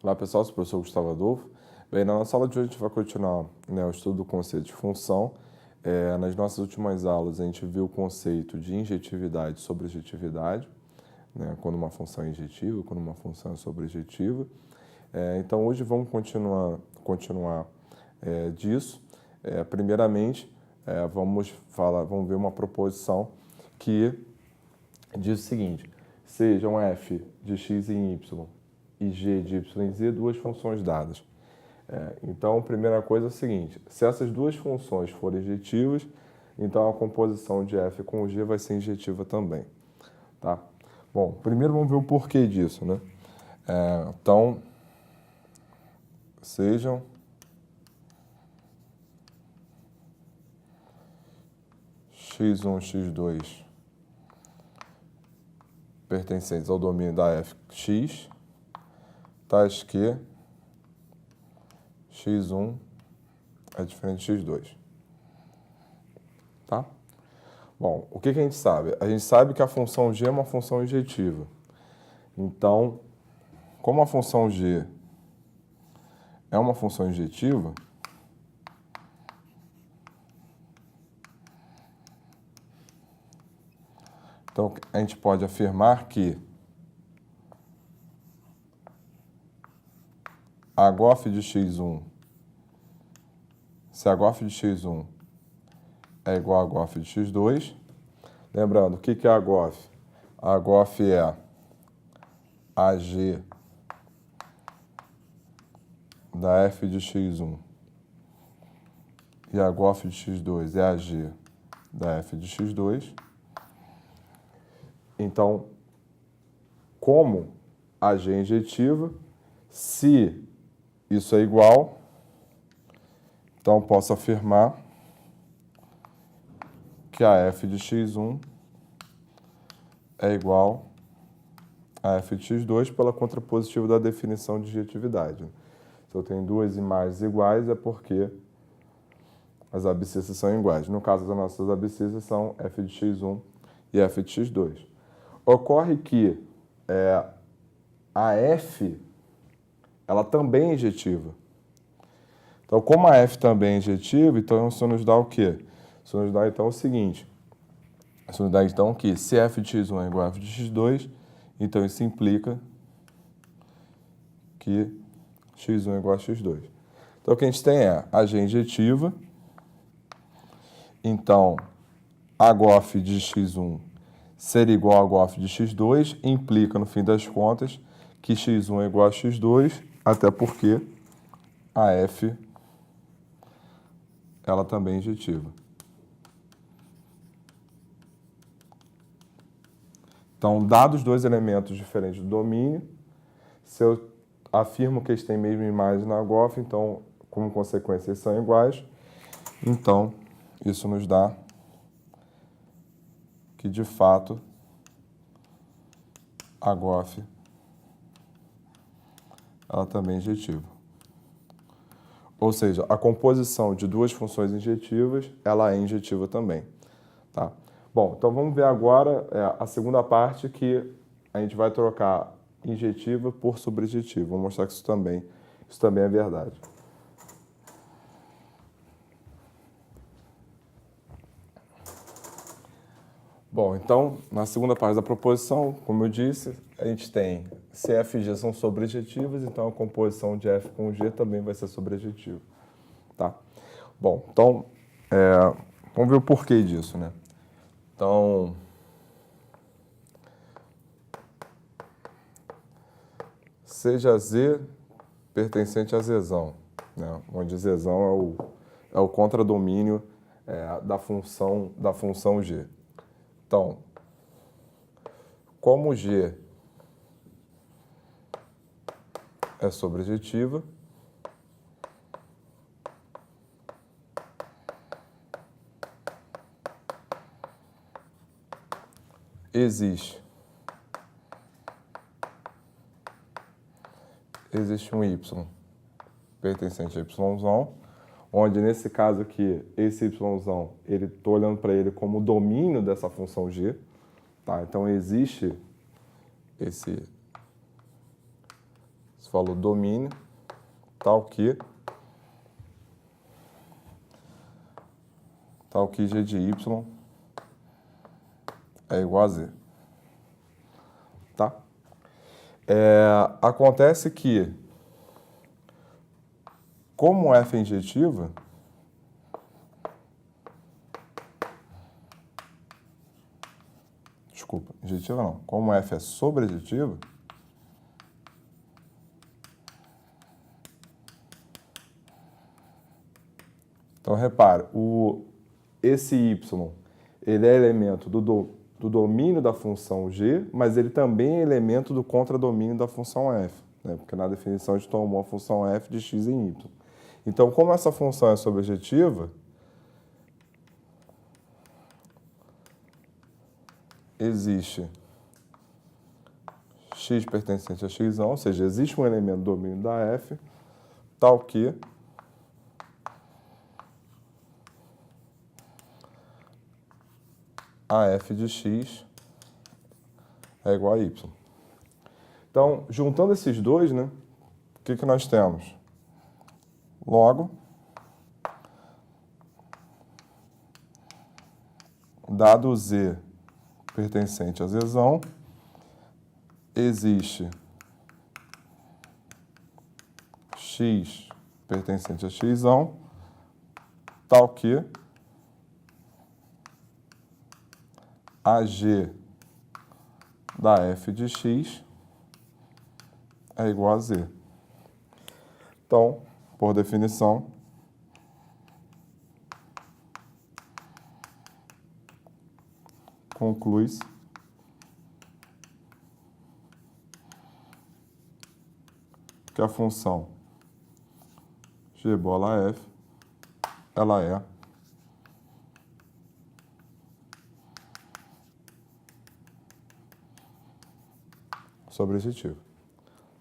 Olá pessoal, sou o professor Gustavo Adolfo. Bem, na nossa aula de hoje a gente vai continuar, o estudo do conceito de função. Nas nossas últimas aulas a gente viu o conceito de injetividade e sobrejetividade, quando uma função é injetiva, quando uma função é sobrejetiva. Então hoje vamos continuar disso. Primeiramente, vamos ver uma proposição que diz o seguinte: sejam f de x em y e g de y em z duas funções dadas. Então, a primeira coisa é o seguinte: se essas duas funções forem injetivas, então a composição de f com g vai ser injetiva também. Tá? Bom, primeiro vamos ver o porquê disso, né? Então, sejam x1, x2 pertencentes ao domínio da fx, tais que x1 é diferente de x2. Tá? Bom, o que a gente sabe? A gente sabe que a função g é uma função injetiva. Então, como a função g é uma função injetiva, então a gente pode afirmar que a gof de x1, se a gof de x1 é igual a gof de x2, lembrando, o que é a gof? A gof é a g da f de x1 e a gof de x2 é a g da f de x2. Então, como a g é injetiva, se isso é igual, então posso afirmar que a f de x1 é igual a f de x2 pela contrapositiva da definição de injetividade. Se eu tenho duas imagens iguais, é porque as abscissas são iguais. No caso, das nossas abscissas são f de x1 e f de x2. Ocorre que a f ela também é injetiva. Então, como a f também é injetiva, então isso nos dá o quê? Isso nos dá, então, o seguinte. Isso nos dá, então, que se f de x1 é igual a f de x2, então isso implica que x1 é igual a x2. Então, o que a gente tem é a g injetiva. Então, a gof de x1 ser igual a gof de x2 implica, no fim das contas, que x1 é igual a x2, até porque a f ela também é injetiva. Então, dados dois elementos diferentes do domínio, se eu afirmo que eles têm a mesma imagem na gof, então, como consequência, eles são iguais. Então, isso nos dá que, de fato, a gof ela também é injetiva. Ou seja, a composição de duas funções injetivas, ela é injetiva também. Tá? Bom, então vamos ver agora a segunda parte, que a gente vai trocar injetiva por sobrejetiva. Vou mostrar que isso também é verdade. Bom, então, na segunda parte da proposição, como eu disse, a gente tem se f e g são sobrejetivas, então a composição de f com g também vai ser sobrejetiva. Tá? Bom, então, vamos ver o porquê disso, né? Então, seja z pertencente a zzão, né? Onde zzão é o contradomínio da função g. Então, como g é sobrejetiva, existe um y pertencente a yzão, onde nesse caso aqui, esse yzão, estou olhando para ele como domínio dessa função g. Tá? Então, existe esse Você falou domínio, tal que g de y é igual a z. Tá? Acontece que, como f é injetiva, desculpa, injetiva não, como f é sobrejetiva, então repare, esse y, ele é elemento do domínio da função g, mas ele também é elemento do contradomínio da função f, né? Porque na definição a gente tomou a função f de x em y. Então, como essa função é sobrejetiva, existe x pertencente a x, ou seja, existe um elemento do domínio da f, tal que a f de x é igual a y. Então, juntando esses dois, né, o que nós temos? Logo, dado z pertencente a zão, existe x pertencente a x, tal que a g da f de x é igual a z. Então, por definição, conclui-se que a função g bola f, ela é sobrejetiva.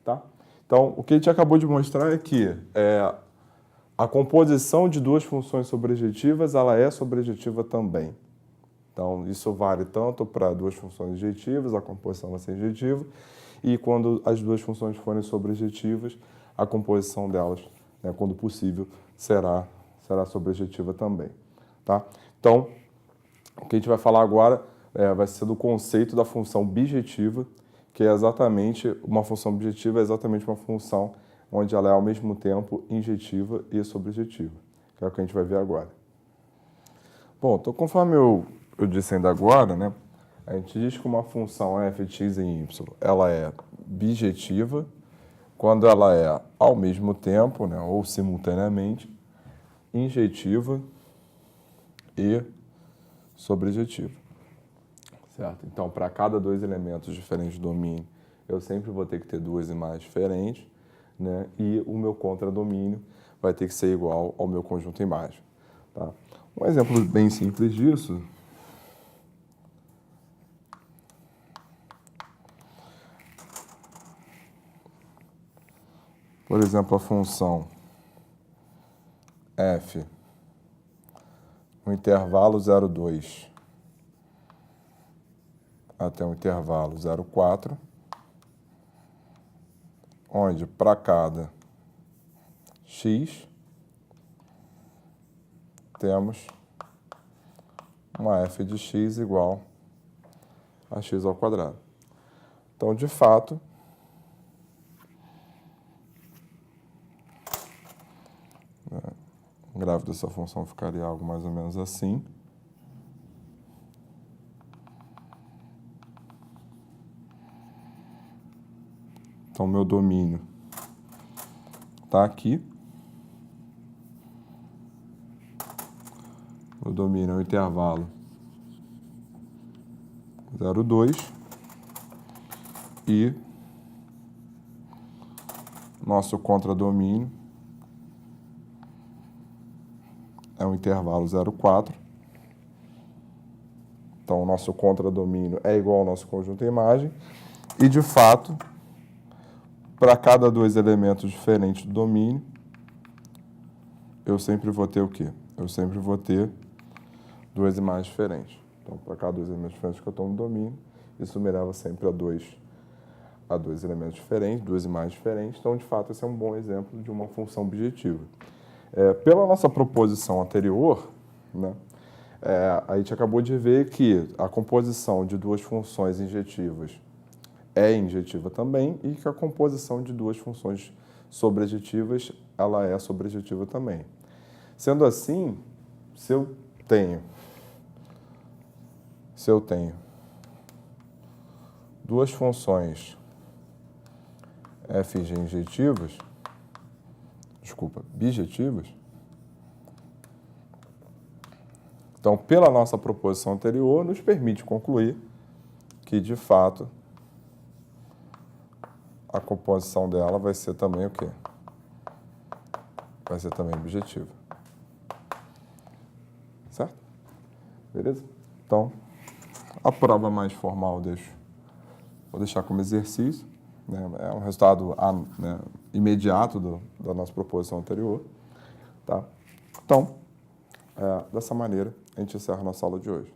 Tá? Então, o que a gente acabou de mostrar é que a composição de duas funções sobrejetivas, ela é sobrejetiva também. Então, isso vale tanto para duas funções injetivas, a composição vai ser injetiva, e quando as duas funções forem sobrejetivas, a composição delas, né, quando possível, será sobrejetiva também. Tá? Então, o que a gente vai falar agora vai ser do conceito da função bijetiva, que é exatamente uma função bijetiva, é exatamente uma função onde ela é ao mesmo tempo injetiva e sobrejetiva, que é o que a gente vai ver agora. Bom, então conforme eu disse ainda agora, né, a gente diz que uma função f de x em y, ela é bijetiva quando ela é ao mesmo tempo, né, ou simultaneamente, injetiva e sobrejetiva. Certo? Então, para cada dois elementos diferentes do domínio, eu sempre vou ter que ter duas imagens diferentes, né? E o meu contradomínio vai ter que ser igual ao meu conjunto imagem. Tá? Um exemplo bem simples disso por exemplo, a função f no intervalo 0,2 até o intervalo 0,4, onde para cada x temos uma f de x igual a x ao quadrado. Então, de fato, o gráfico dessa função ficaria algo mais ou menos assim. Então, meu domínio está aqui. O domínio é o intervalo 0,2 e nosso contradomínio é o intervalo 0,4. Então, o nosso contradomínio é igual ao nosso conjunto imagem. E, de fato, para cada dois elementos diferentes do domínio, eu sempre vou ter o quê? Eu sempre vou ter duas imagens diferentes. Então, para cada dois elementos diferentes que eu tomo no domínio, isso me leva sempre a dois elementos diferentes, duas imagens diferentes. Então, de fato, esse é um bom exemplo de uma função objetiva. Pela nossa proposição anterior, né, a gente acabou de ver que a composição de duas funções injetivas é injetiva também e que a composição de duas funções sobrejetivas, ela é sobrejetiva também. Sendo assim, se eu tenho duas funções f e g bijetivas, então, pela nossa proposição anterior, nos permite concluir que, de fato, a composição dela vai ser também o quê? Vai ser também objetiva. Certo? Beleza? Então, a prova mais formal vou deixar como exercício. Né? É um resultado imediato da nossa proposição anterior. Tá? Então, dessa maneira, a gente encerra a nossa aula de hoje.